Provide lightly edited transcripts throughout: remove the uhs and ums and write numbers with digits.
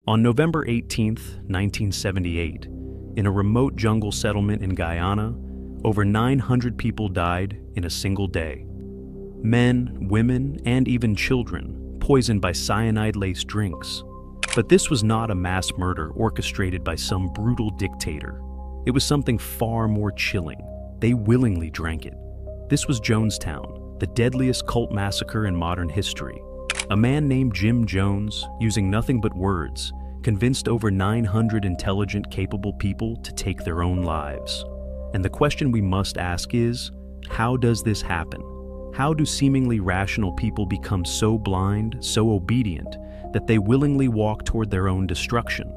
On November 18, 1978, in a remote jungle settlement in Guyana, over 900 people died in a single day. Men, women, and even children poisoned by cyanide-laced drinks. But this was not a mass murder orchestrated by some brutal dictator. It was something far more chilling. They willingly drank it. This was Jonestown, the deadliest cult massacre in modern history. A man named Jim Jones, using nothing but words, convinced over 900 intelligent, capable people to take their own lives. And the question we must ask is, how does this happen? How do seemingly rational people become so blind, so obedient, that they willingly walk toward their own destruction?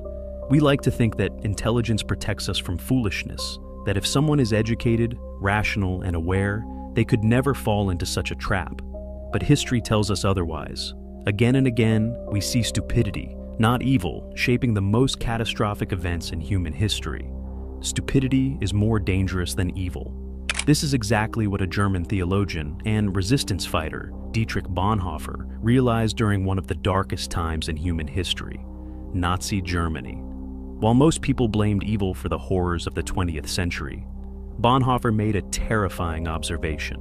We like to think that intelligence protects us from foolishness, that if someone is educated, rational, and aware, they could never fall into such a trap. But history tells us otherwise. Again and again, we see stupidity, not evil, shaping the most catastrophic events in human history. Stupidity is more dangerous than evil. This is exactly what a German theologian and resistance fighter, Dietrich Bonhoeffer, realized during one of the darkest times in human history, Nazi Germany. While most people blamed evil for the horrors of the 20th century, Bonhoeffer made a terrifying observation.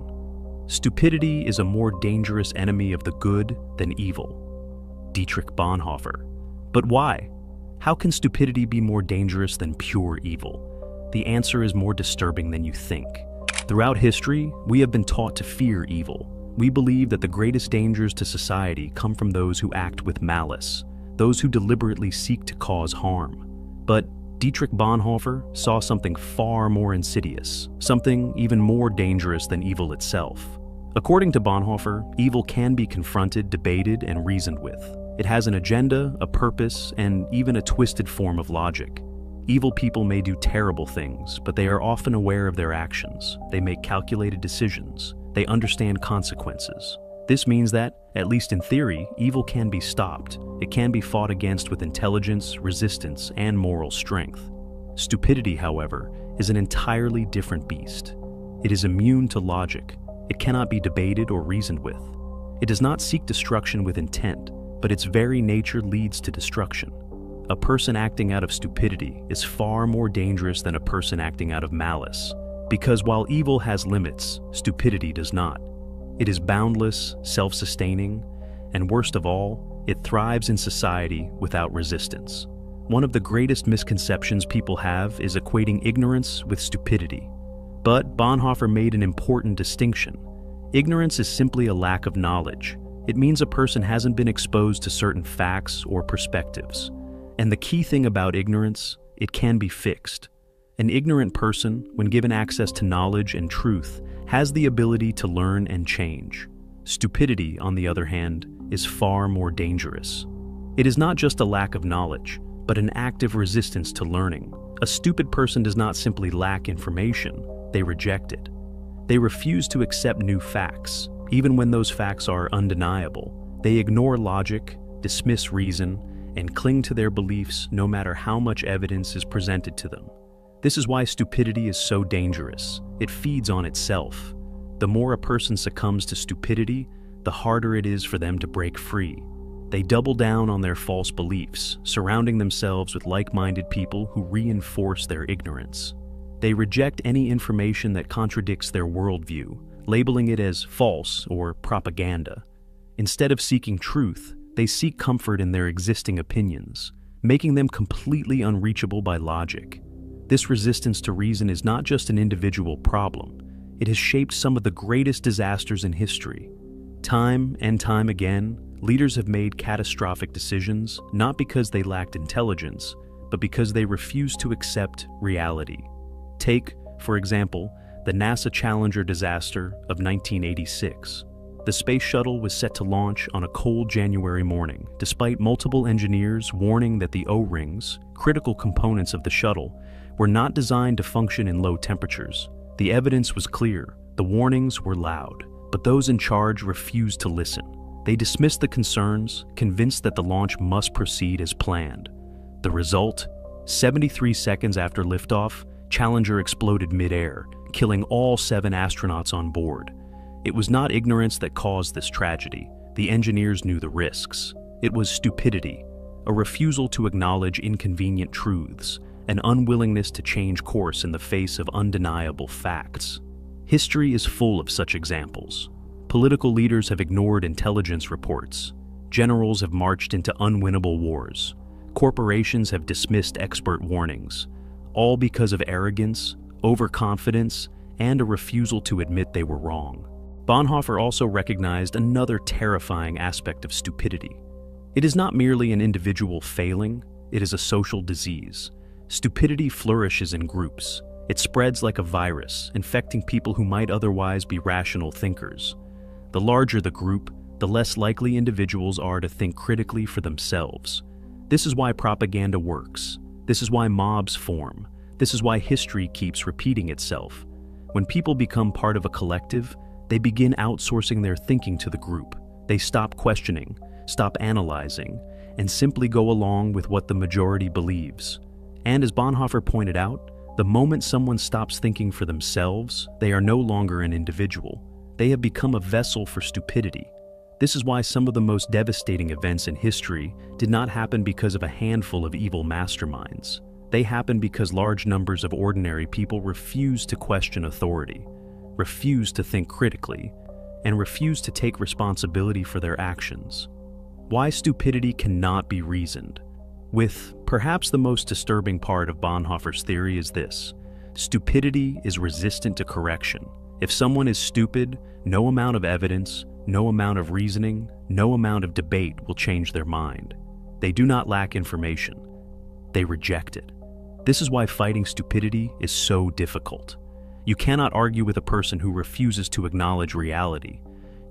Stupidity is a more dangerous enemy of the good than evil. Dietrich Bonhoeffer. But why? How can stupidity be more dangerous than pure evil? The answer is more disturbing than you think. Throughout history, we have been taught to fear evil. We believe that the greatest dangers to society come from those who act with malice, those who deliberately seek to cause harm. But Dietrich Bonhoeffer saw something far more insidious, something even more dangerous than evil itself. According to Bonhoeffer, evil can be confronted, debated, and reasoned with. It has an agenda, a purpose, and even a twisted form of logic. Evil people may do terrible things, but they are often aware of their actions. They make calculated decisions. They understand consequences. This means that, at least in theory, evil can be stopped. It can be fought against with intelligence, resistance, and moral strength. Stupidity, however, is an entirely different beast. It is immune to logic. It cannot be debated or reasoned with. It does not seek destruction with intent, but its very nature leads to destruction. A person acting out of stupidity is far more dangerous than a person acting out of malice, because while evil has limits, stupidity does not. It is boundless, self-sustaining, and worst of all, it thrives in society without resistance. One of the greatest misconceptions people have is equating ignorance with stupidity. But Bonhoeffer made an important distinction. Ignorance is simply a lack of knowledge. It means a person hasn't been exposed to certain facts or perspectives. And the key thing about ignorance, it can be fixed. An ignorant person, when given access to knowledge and truth, has the ability to learn and change. Stupidity, on the other hand, is far more dangerous. It is not just a lack of knowledge, but an active resistance to learning. A stupid person does not simply lack information, they reject it. They refuse to accept new facts, even when those facts are undeniable. They ignore logic, dismiss reason, and cling to their beliefs no matter how much evidence is presented to them. This is why stupidity is so dangerous. It feeds on itself. The more a person succumbs to stupidity, the harder it is for them to break free. They double down on their false beliefs, surrounding themselves with like-minded people who reinforce their ignorance. They reject any information that contradicts their worldview, labeling it as false or propaganda. Instead of seeking truth, they seek comfort in their existing opinions, making them completely unreachable by logic. This resistance to reason is not just an individual problem. It has shaped some of the greatest disasters in history. Time and time again, leaders have made catastrophic decisions, not because they lacked intelligence, but because they refused to accept reality. Take, for example, the NASA Challenger disaster of 1986. The space shuttle was set to launch on a cold January morning, despite multiple engineers warning that the O-rings, critical components of the shuttle, were not designed to function in low temperatures. The evidence was clear, the warnings were loud, but those in charge refused to listen. They dismissed the concerns, convinced that the launch must proceed as planned. The result? 73 seconds after liftoff, Challenger exploded mid-air, killing all 7 astronauts on board. It was not ignorance that caused this tragedy. The engineers knew the risks. It was stupidity. a refusal to acknowledge inconvenient truths, an unwillingness to change course in the face of undeniable facts. History is full of such examples. Political leaders have ignored intelligence reports. Generals have marched into unwinnable wars. Corporations have dismissed expert warnings, all because of arrogance, overconfidence, and a refusal to admit they were wrong. Bonhoeffer also recognized another terrifying aspect of stupidity. It is not merely an individual failing, it is a social disease. Stupidity flourishes in groups. It spreads like a virus, infecting people who might otherwise be rational thinkers. The larger the group, the less likely individuals are to think critically for themselves. This is why propaganda works. This is why mobs form. This is why history keeps repeating itself. When people become part of a collective, they begin outsourcing their thinking to the group. They stop questioning, stop analyzing, and simply go along with what the majority believes. And as Bonhoeffer pointed out, the moment someone stops thinking for themselves, they are no longer an individual. They have become a vessel for stupidity. This is why some of the most devastating events in history did not happen because of a handful of evil masterminds. They happened because large numbers of ordinary people refused to question authority, refused to think critically, and refused to take responsibility for their actions. Why stupidity cannot be reasoned. With perhaps the most disturbing part of Bonhoeffer's theory is this: stupidity is resistant to correction. If someone is stupid, no amount of evidence, no amount of reasoning, no amount of debate will change their mind. They do not lack information. They reject it. This is why fighting stupidity is so difficult. You cannot argue with a person who refuses to acknowledge reality.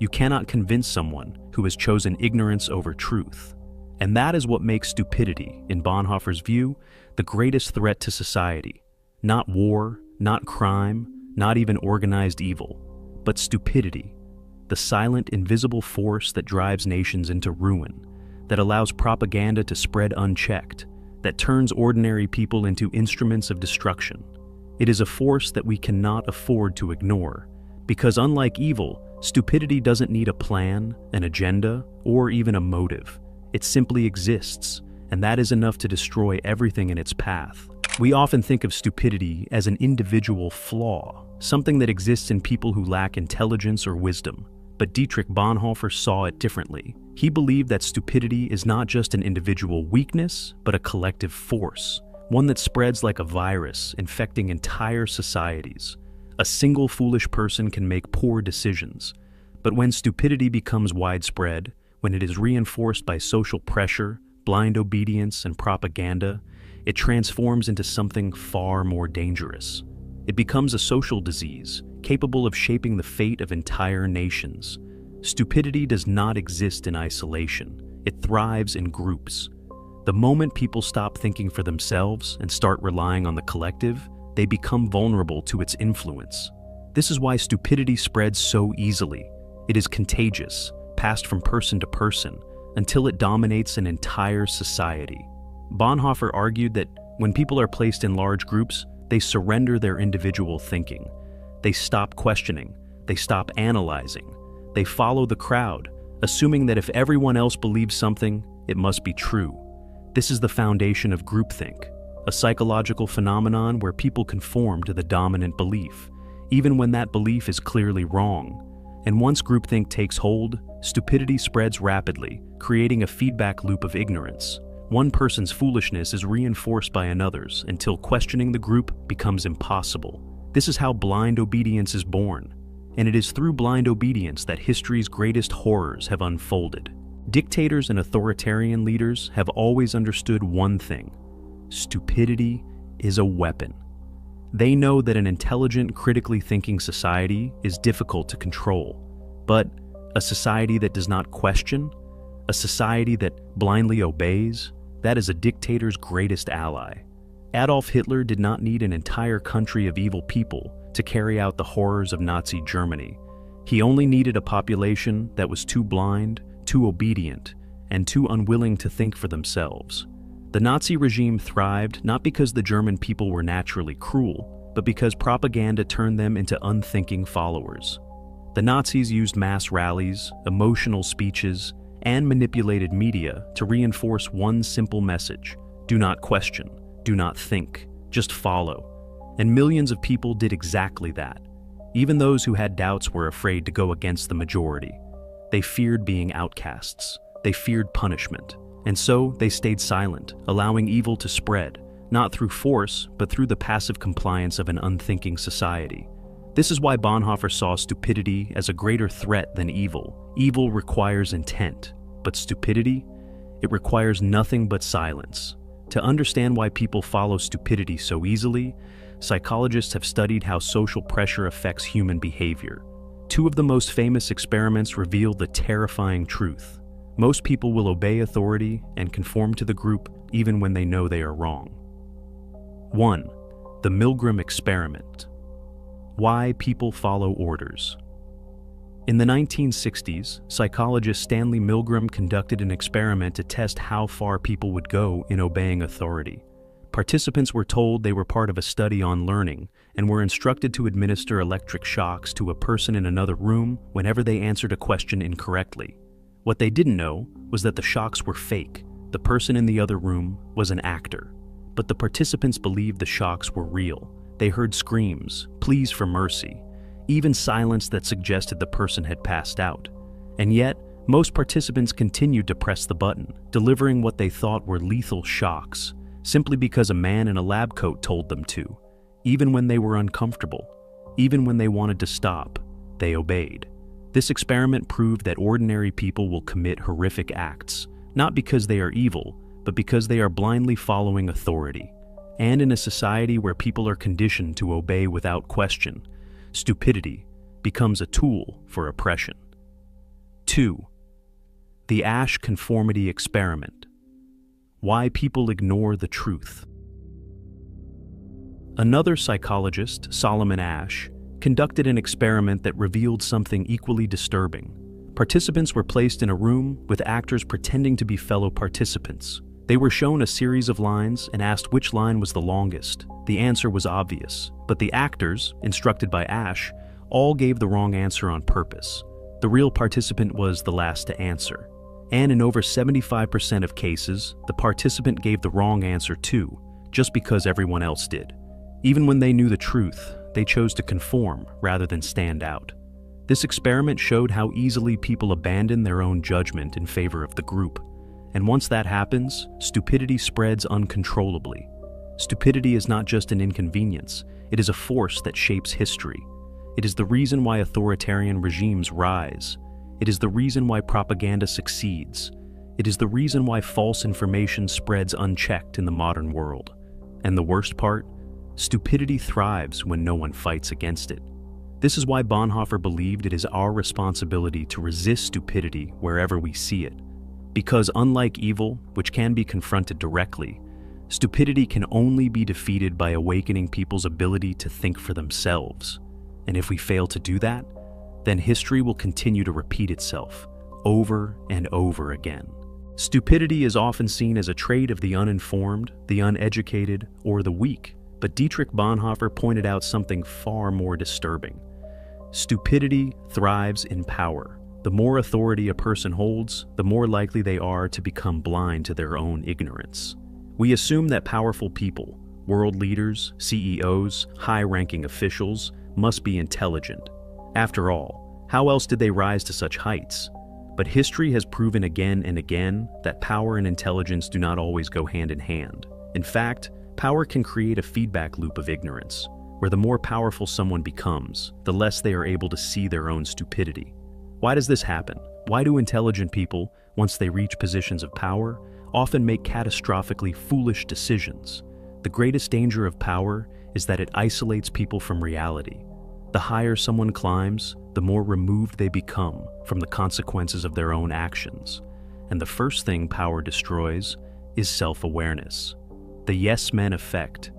You cannot convince someone who has chosen ignorance over truth. And that is what makes stupidity, in Bonhoeffer's view, the greatest threat to society. Not war, not crime, not even organized evil, but stupidity, the silent, invisible force that drives nations into ruin, that allows propaganda to spread unchecked, that turns ordinary people into instruments of destruction. It is a force that we cannot afford to ignore, because unlike evil, stupidity doesn't need a plan, an agenda, or even a motive. It simply exists, and that is enough to destroy everything in its path. We often think of stupidity as an individual flaw, something that exists in people who lack intelligence or wisdom. But Dietrich Bonhoeffer saw it differently. He believed that stupidity is not just an individual weakness, but a collective force, one that spreads like a virus, infecting entire societies. A single foolish person can make poor decisions, but when stupidity becomes widespread, when it is reinforced by social pressure, blind obedience, and propaganda, it transforms into something far more dangerous. It becomes a social disease, capable of shaping the fate of entire nations. Stupidity does not exist in isolation. It thrives in groups. The moment people stop thinking for themselves and start relying on the collective, they become vulnerable to its influence. This is why stupidity spreads so easily. It is contagious, passed from person to person, until it dominates an entire society. Bonhoeffer argued that when people are placed in large groups, they surrender their individual thinking. They stop questioning. They stop analyzing. They follow the crowd, assuming that if everyone else believes something, it must be true. This is the foundation of groupthink, a psychological phenomenon where people conform to the dominant belief, even when that belief is clearly wrong. And once groupthink takes hold, stupidity spreads rapidly, creating a feedback loop of ignorance. One person's foolishness is reinforced by another's until questioning the group becomes impossible. This is how blind obedience is born, and it is through blind obedience that history's greatest horrors have unfolded. Dictators and authoritarian leaders have always understood one thing: stupidity is a weapon. They know that an intelligent, critically thinking society is difficult to control, but a society that does not question, a society that blindly obeys, that is a dictator's greatest ally. Adolf Hitler did not need an entire country of evil people to carry out the horrors of Nazi Germany. He only needed a population that was too blind, too obedient, and too unwilling to think for themselves. The Nazi regime thrived not because the German people were naturally cruel, but because propaganda turned them into unthinking followers. The Nazis used mass rallies, emotional speeches, and manipulated media to reinforce one simple message: do not question, do not think, just follow. And millions of people did exactly that. Even those who had doubts were afraid to go against the majority. They feared being outcasts. They feared punishment. And so they stayed silent, allowing evil to spread, not through force, but through the passive compliance of an unthinking society. This is why Bonhoeffer saw stupidity as a greater threat than evil. Evil requires intent, but stupidity, it requires nothing but silence. To understand why people follow stupidity so easily, psychologists have studied how social pressure affects human behavior. Two of the most famous experiments reveal the terrifying truth. Most people will obey authority and conform to the group even when they know they are wrong. 1. The Milgram experiment. Why people follow orders. In the 1960s, psychologist Stanley Milgram conducted an experiment to test how far people would go in obeying authority. Participants were told they were part of a study on learning and were instructed to administer electric shocks to a person in another room whenever they answered a question incorrectly. What they didn't know was that the shocks were fake. The person in the other room was an actor. But the participants believed the shocks were real. They heard screams, pleas for mercy, even silence that suggested the person had passed out. And yet, most participants continued to press the button, delivering what they thought were lethal shocks, simply because a man in a lab coat told them to. Even when they were uncomfortable, even when they wanted to stop, they obeyed. This experiment proved that ordinary people will commit horrific acts, not because they are evil, but because they are blindly following authority. And in a society where people are conditioned to obey without question, stupidity becomes a tool for oppression. 2. The Asch conformity experiment. Why people ignore the truth. Another psychologist, Solomon Asch, conducted an experiment that revealed something equally disturbing. Participants were placed in a room with actors pretending to be fellow participants. They were shown a series of lines and asked which line was the longest. The answer was obvious, but the actors, instructed by Asch, all gave the wrong answer on purpose. The real participant was the last to answer. And in over 75% of cases, the participant gave the wrong answer too, just because everyone else did. Even when they knew the truth, they chose to conform rather than stand out. This experiment showed how easily people abandon their own judgment in favor of the group. And once that happens, stupidity spreads uncontrollably. Stupidity is not just an inconvenience, it is a force that shapes history. It is the reason why authoritarian regimes rise. It is the reason why propaganda succeeds. It is the reason why false information spreads unchecked in the modern world. And the worst part? Stupidity thrives when no one fights against it. This is why Bonhoeffer believed it is our responsibility to resist stupidity wherever we see it. Because unlike evil, which can be confronted directly, stupidity can only be defeated by awakening people's ability to think for themselves. And if we fail to do that, then history will continue to repeat itself over and over again. Stupidity is often seen as a trait of the uninformed, the uneducated, or the weak, but Dietrich Bonhoeffer pointed out something far more disturbing. Stupidity thrives in power. The more authority a person holds, the more likely they are to become blind to their own ignorance. We assume that powerful people, world leaders, CEOs, high-ranking officials, must be intelligent. After all, how else did they rise to such heights? But history has proven again and again that power and intelligence do not always go hand in hand. In fact, power can create a feedback loop of ignorance, where the more powerful someone becomes, the less they are able to see their own stupidity. Why does this happen? Why do intelligent people, once they reach positions of power, often make catastrophically foolish decisions? The greatest danger of power is that it isolates people from reality. The higher someone climbs, the more removed they become from the consequences of their own actions. And the first thing power destroys is self-awareness. The yes men effect.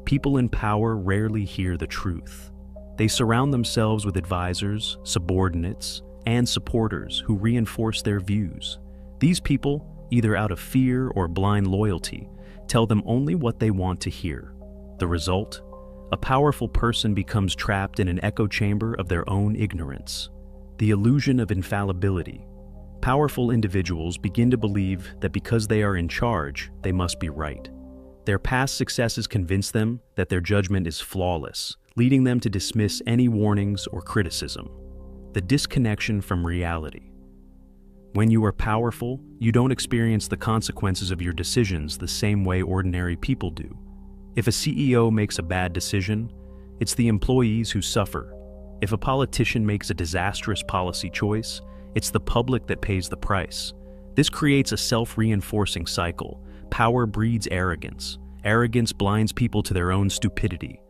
People in power rarely hear the truth. They surround themselves with advisors, subordinates, and supporters who reinforce their views. These people, either out of fear or blind loyalty, tell them only what they want to hear. The result? A powerful person becomes trapped in an echo chamber of their own ignorance. The illusion of infallibility. Powerful individuals begin to believe that because they are in charge, they must be right. Their past successes convince them that their judgment is flawless, leading them to dismiss any warnings or criticism. The disconnection from reality. When you are powerful, you don't experience the consequences of your decisions the same way ordinary people do. If a CEO makes a bad decision, it's the employees who suffer. If a politician makes a disastrous policy choice, it's the public that pays the price. This creates a self-reinforcing cycle. Power breeds arrogance. Arrogance blinds people to their own stupidity.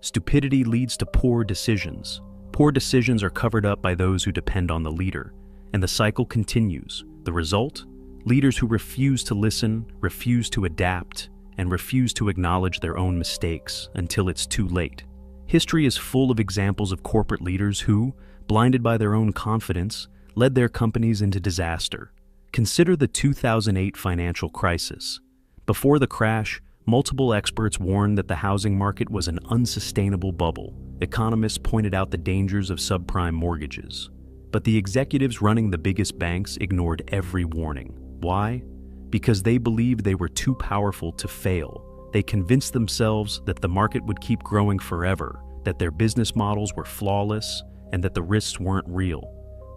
Stupidity leads to poor decisions. Poor decisions are covered up by those who depend on the leader, and the cycle continues. The result? Leaders who refuse to listen, refuse to adapt, and refuse to acknowledge their own mistakes until it's too late. History is full of examples of corporate leaders who, blinded by their own confidence, led their companies into disaster. Consider the 2008 financial crisis. Before the crash, multiple experts warned that the housing market was an unsustainable bubble. Economists pointed out the dangers of subprime mortgages. But the executives running the biggest banks ignored every warning. Why? Because they believed they were too powerful to fail. They convinced themselves that the market would keep growing forever, that their business models were flawless, and that the risks weren't real.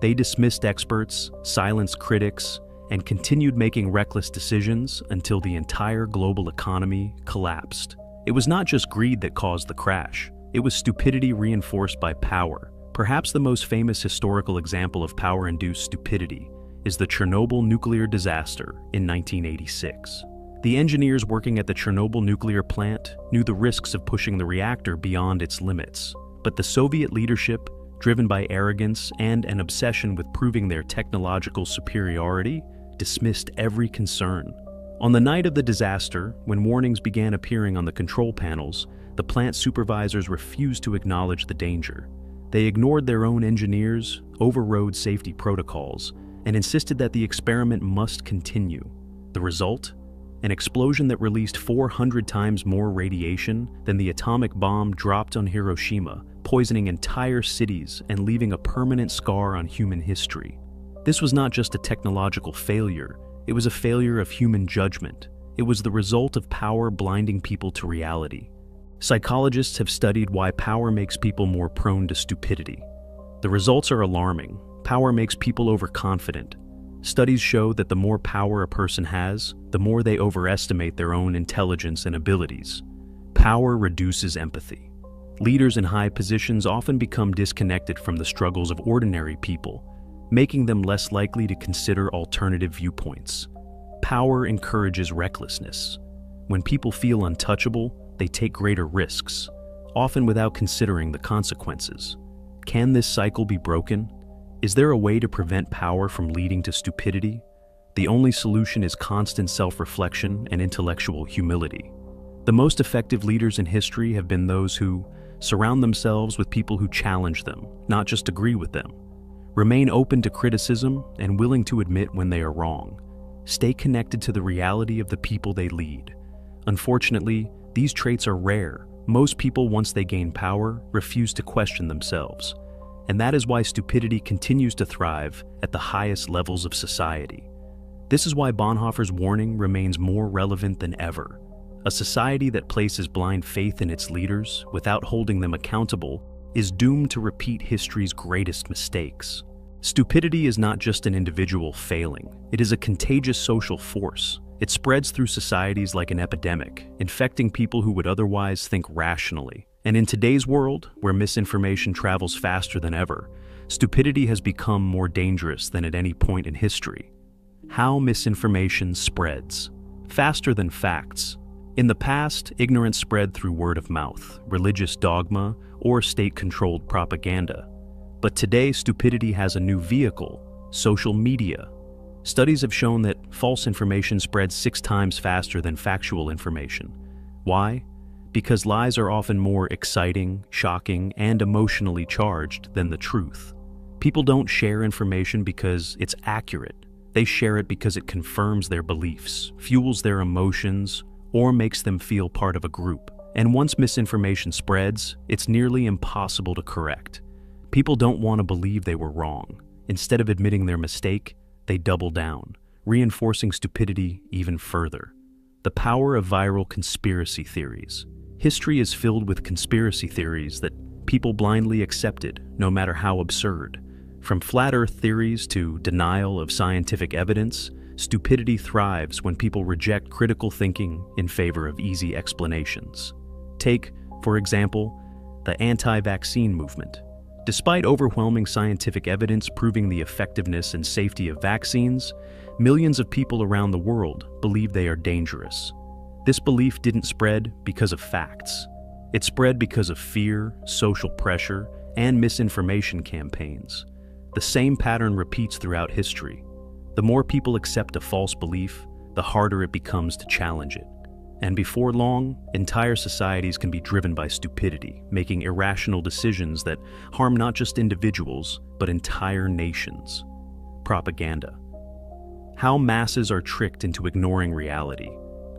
They dismissed experts, silenced critics, and continued making reckless decisions until the entire global economy collapsed. It was not just greed that caused the crash. It was stupidity reinforced by power. Perhaps the most famous historical example of power-induced stupidity is the Chernobyl nuclear disaster in 1986. The engineers working at the Chernobyl nuclear plant knew the risks of pushing the reactor beyond its limits, but the Soviet leadership, driven by arrogance and an obsession with proving their technological superiority, dismissed every concern. On the night of the disaster, when warnings began appearing on the control panels, the plant supervisors refused to acknowledge the danger. They ignored their own engineers, overrode safety protocols, and insisted that the experiment must continue. The result? An explosion that released 400 times more radiation than the atomic bomb dropped on Hiroshima, poisoning entire cities and leaving a permanent scar on human history. This was not just a technological failure, it was a failure of human judgment. It was the result of power blinding people to reality. Psychologists have studied why power makes people more prone to stupidity. The results are alarming. Power makes people overconfident. Studies show that the more power a person has, the more they overestimate their own intelligence and abilities. Power reduces empathy. Leaders in high positions often become disconnected from the struggles of ordinary people, making them less likely to consider alternative viewpoints. Power encourages recklessness. When people feel untouchable, they take greater risks, often without considering the consequences. Can this cycle be broken? Is there a way to prevent power from leading to stupidity? The only solution is constant self-reflection and intellectual humility. The most effective leaders in history have been those who surround themselves with people who challenge them, not just agree with them. Remain open to criticism and willing to admit when they are wrong. Stay connected to the reality of the people they lead. Unfortunately, these traits are rare. Most people, once they gain power, refuse to question themselves. And that is why stupidity continues to thrive at the highest levels of society. This is why Bonhoeffer's warning remains more relevant than ever. A society that places blind faith in its leaders without holding them accountable is doomed to repeat history's greatest mistakes. Stupidity is not just an individual failing. It is a contagious social force. It spreads through societies like an epidemic, infecting people who would otherwise think rationally. And in today's world, where misinformation travels faster than ever, stupidity has become more dangerous than at any point in history. How misinformation spreads. Faster than facts. In the past, ignorance spread through word of mouth, religious dogma, or state-controlled propaganda. But today, stupidity has a new vehicle: social media. Studies have shown that false information spreads 6 times faster than factual information. Why? Because lies are often more exciting, shocking, and emotionally charged than the truth. People don't share information because it's accurate. They share it because it confirms their beliefs, fuels their emotions, or makes them feel part of a group. And once misinformation spreads, it's nearly impossible to correct. People don't want to believe they were wrong. Instead of admitting their mistake, they double down, reinforcing stupidity even further. The power of viral conspiracy theories. History is filled with conspiracy theories that people blindly accepted, no matter how absurd. From flat earth theories to denial of scientific evidence, stupidity thrives when people reject critical thinking in favor of easy explanations. Take, for example, the anti-vaccine movement. Despite overwhelming scientific evidence proving the effectiveness and safety of vaccines, millions of people around the world believe they are dangerous. This belief didn't spread because of facts. It spread because of fear, social pressure, and misinformation campaigns. The same pattern repeats throughout history. The more people accept a false belief, the harder it becomes to challenge it. And before long, entire societies can be driven by stupidity, making irrational decisions that harm not just individuals, but entire nations. Propaganda. How masses are tricked into ignoring reality.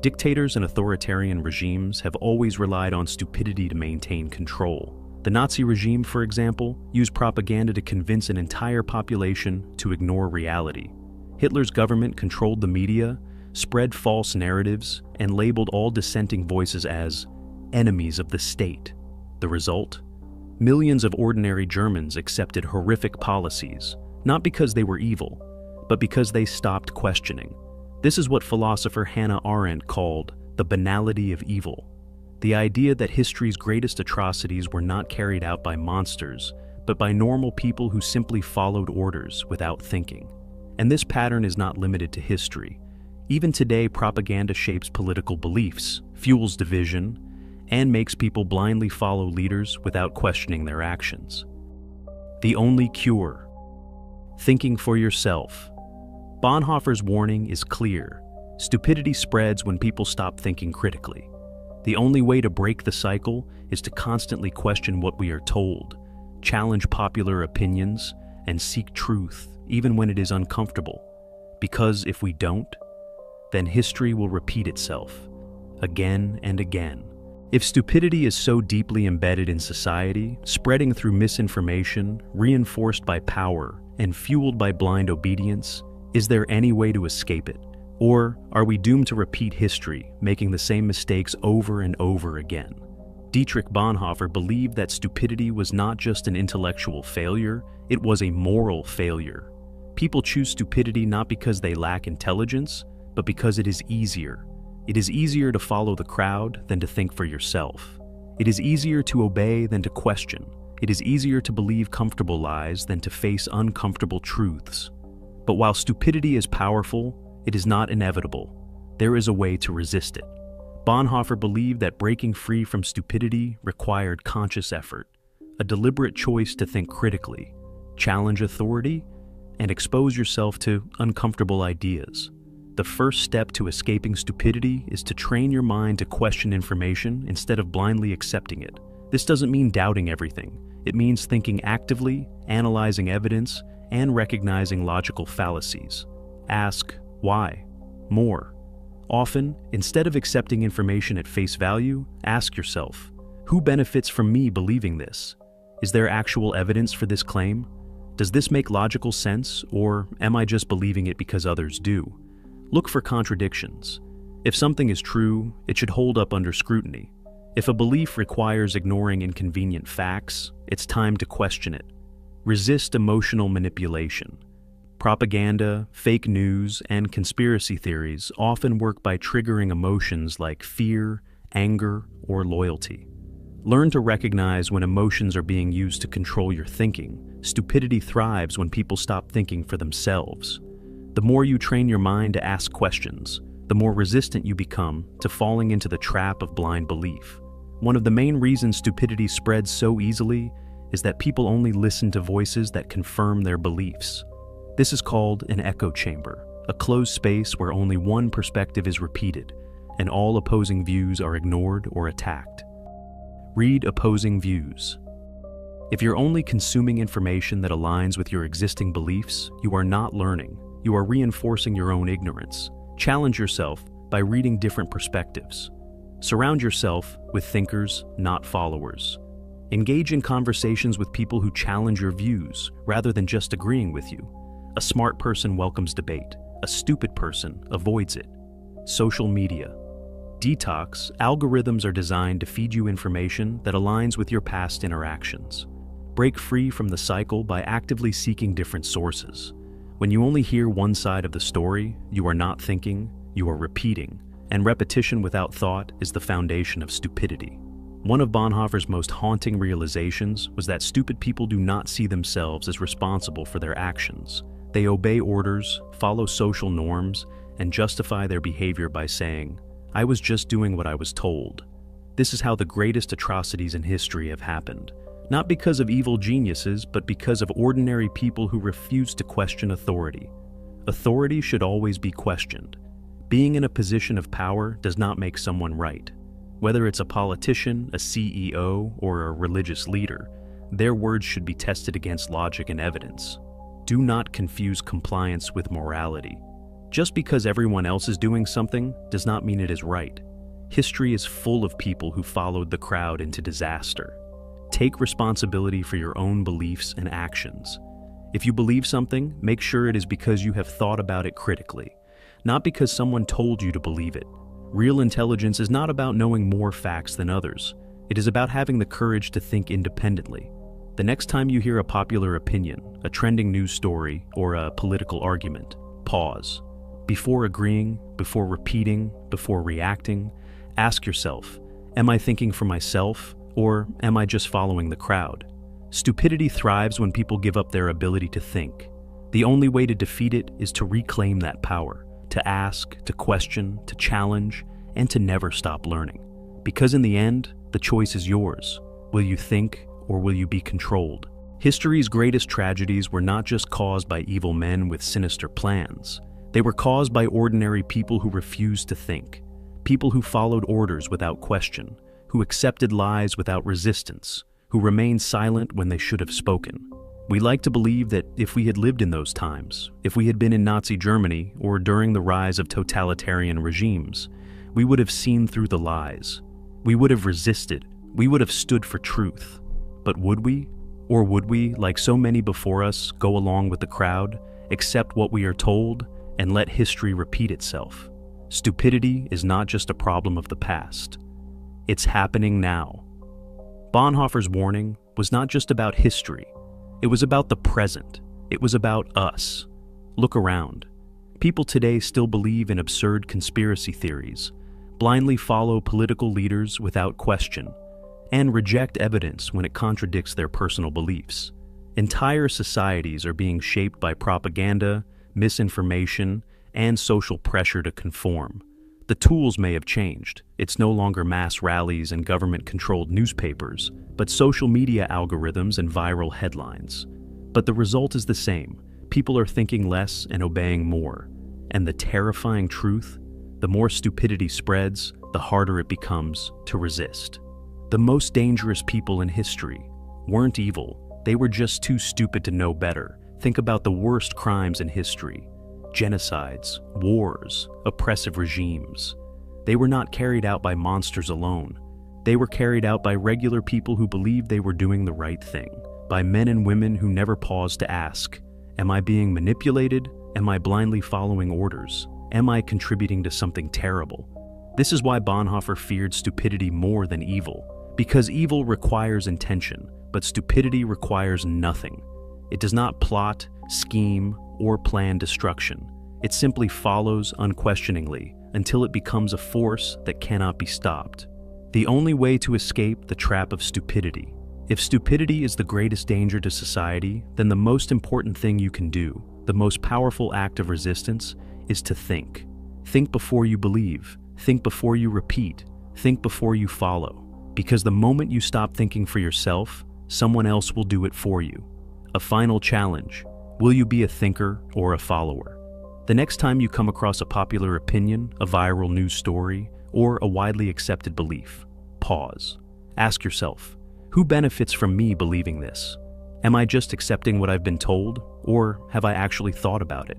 Dictators and authoritarian regimes have always relied on stupidity to maintain control. The Nazi regime, for example, used propaganda to convince an entire population to ignore reality. Hitler's government controlled the media, spread false narratives, and labeled all dissenting voices as enemies of the state. The result? Millions of ordinary Germans accepted horrific policies, not because they were evil, but because they stopped questioning. This is what philosopher Hannah Arendt called the banality of evil. The idea that history's greatest atrocities were not carried out by monsters, but by normal people who simply followed orders without thinking. And this pattern is not limited to history. Even today, propaganda shapes political beliefs, fuels division, and makes people blindly follow leaders without questioning their actions. The only cure: thinking for yourself. Bonhoeffer's warning is clear. Stupidity spreads when people stop thinking critically. The only way to break the cycle is to constantly question what we are told, challenge popular opinions, and seek truth, even when it is uncomfortable. Because if we don't, then history will repeat itself, again and again. If stupidity is so deeply embedded in society, spreading through misinformation, reinforced by power, and fueled by blind obedience, is there any way to escape it? Or are we doomed to repeat history, making the same mistakes over and over again? Dietrich Bonhoeffer believed that stupidity was not just an intellectual failure, it was a moral failure. People choose stupidity not because they lack intelligence, but because it is easier. It is easier to follow the crowd than to think for yourself. It is easier to obey than to question. It is easier to believe comfortable lies than to face uncomfortable truths. But while stupidity is powerful, it is not inevitable. There is a way to resist it. Bonhoeffer believed that breaking free from stupidity required conscious effort, a deliberate choice to think critically, challenge authority, and expose yourself to uncomfortable ideas. The first step to escaping stupidity is to train your mind to question information instead of blindly accepting it. This doesn't mean doubting everything. It means thinking actively, analyzing evidence, and recognizing logical fallacies. Ask, why? More. Often, instead of accepting information at face value, ask yourself, who benefits from me believing this? Is there actual evidence for this claim? Does this make logical sense, or am I just believing it because others do? Look for contradictions. If something is true, it should hold up under scrutiny. If a belief requires ignoring inconvenient facts, it's time to question it. Resist emotional manipulation. Propaganda, fake news, and conspiracy theories often work by triggering emotions like fear, anger, or loyalty. Learn to recognize when emotions are being used to control your thinking. Stupidity thrives when people stop thinking for themselves. The more you train your mind to ask questions, the more resistant you become to falling into the trap of blind belief. One of the main reasons stupidity spreads so easily is that people only listen to voices that confirm their beliefs. This is called an echo chamber, a closed space where only one perspective is repeated, and all opposing views are ignored or attacked. Read opposing views. If you're only consuming information that aligns with your existing beliefs, you are not learning. You are reinforcing your own ignorance. Challenge yourself by reading different perspectives. Surround yourself with thinkers, not followers. Engage in conversations with people who challenge your views rather than just agreeing with you. A smart person welcomes debate. A stupid person avoids it. Social media. Detox. Algorithms are designed to feed you information that aligns with your past interactions. Break free from the cycle by actively seeking different sources. When you only hear one side of the story, you are not thinking, you are repeating, and repetition without thought is the foundation of stupidity. One of Bonhoeffer's most haunting realizations was that stupid people do not see themselves as responsible for their actions. They obey orders, follow social norms, and justify their behavior by saying, "I was just doing what I was told." This is how the greatest atrocities in history have happened. Not because of evil geniuses, but because of ordinary people who refuse to question authority. Authority should always be questioned. Being in a position of power does not make someone right. Whether it's a politician, a CEO, or a religious leader, their words should be tested against logic and evidence. Do not confuse compliance with morality. Just because everyone else is doing something does not mean it is right. History is full of people who followed the crowd into disaster. Take responsibility for your own beliefs and actions. If you believe something, make sure it is because you have thought about it critically, not because someone told you to believe it. Real intelligence is not about knowing more facts than others. It is about having the courage to think independently. The next time you hear a popular opinion, a trending news story, or a political argument, pause. Before agreeing, before repeating, before reacting, ask yourself, am I thinking for myself, or am I just following the crowd? Stupidity thrives when people give up their ability to think. The only way to defeat it is to reclaim that power, to ask, to question, to challenge, and to never stop learning. Because in the end, the choice is yours. Will you think, or will you be controlled? History's greatest tragedies were not just caused by evil men with sinister plans. They were caused by ordinary people who refused to think, people who followed orders without question, who accepted lies without resistance, who remained silent when they should have spoken. We like to believe that if we had lived in those times, if we had been in Nazi Germany or during the rise of totalitarian regimes, we would have seen through the lies. We would have resisted. We would have stood for truth. But would we? Or would we, like so many before us, go along with the crowd, accept what we are told, and let history repeat itself? Stupidity is not just a problem of the past. It's happening now. Bonhoeffer's warning was not just about history. It was about the present. It was about us. Look around. People today still believe in absurd conspiracy theories, blindly follow political leaders without question, and reject evidence when it contradicts their personal beliefs. Entire societies are being shaped by propaganda, misinformation, and social pressure to conform. The tools may have changed. It's no longer mass rallies and government-controlled newspapers, but social media algorithms and viral headlines. But the result is the same. People are thinking less and obeying more. And the terrifying truth, the more stupidity spreads, the harder it becomes to resist. The most dangerous people in history weren't evil. They were just too stupid to know better. Think about the worst crimes in history. Genocides, wars, oppressive regimes. They were not carried out by monsters alone. They were carried out by regular people who believed they were doing the right thing, by men and women who never paused to ask, am I being manipulated? Am I blindly following orders? Am I contributing to something terrible? This is why Bonhoeffer feared stupidity more than evil, because evil requires intention, but stupidity requires nothing. It does not plot, scheme, or plan destruction. It simply follows unquestioningly until it becomes a force that cannot be stopped. The only way to escape the trap of stupidity. If stupidity is the greatest danger to society, then the most important thing you can do, the most powerful act of resistance, is to think. Think before you believe. Think before you repeat. Think before you follow. Because the moment you stop thinking for yourself, someone else will do it for you. A final challenge. Will you be a thinker or a follower? The next time you come across a popular opinion, a viral news story, or a widely accepted belief, pause. Ask yourself, who benefits from me believing this? Am I just accepting what I've been told, or have I actually thought about it?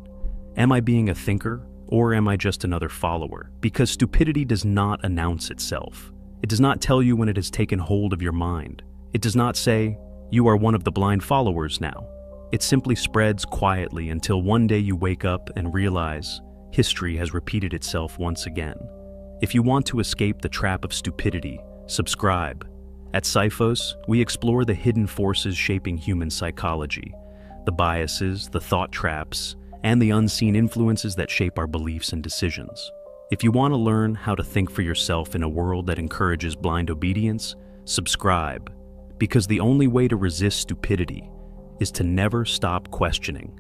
Am I being a thinker, or am I just another follower? Because stupidity does not announce itself. It does not tell you when it has taken hold of your mind. It does not say, you are one of the blind followers now. It simply spreads quietly until one day you wake up and realize history has repeated itself once again. If you want to escape the trap of stupidity, subscribe. At Psyphos, we explore the hidden forces shaping human psychology, the biases, the thought traps, and the unseen influences that shape our beliefs and decisions. If you want to learn how to think for yourself in a world that encourages blind obedience, subscribe, because the only way to resist stupidity is to never stop questioning.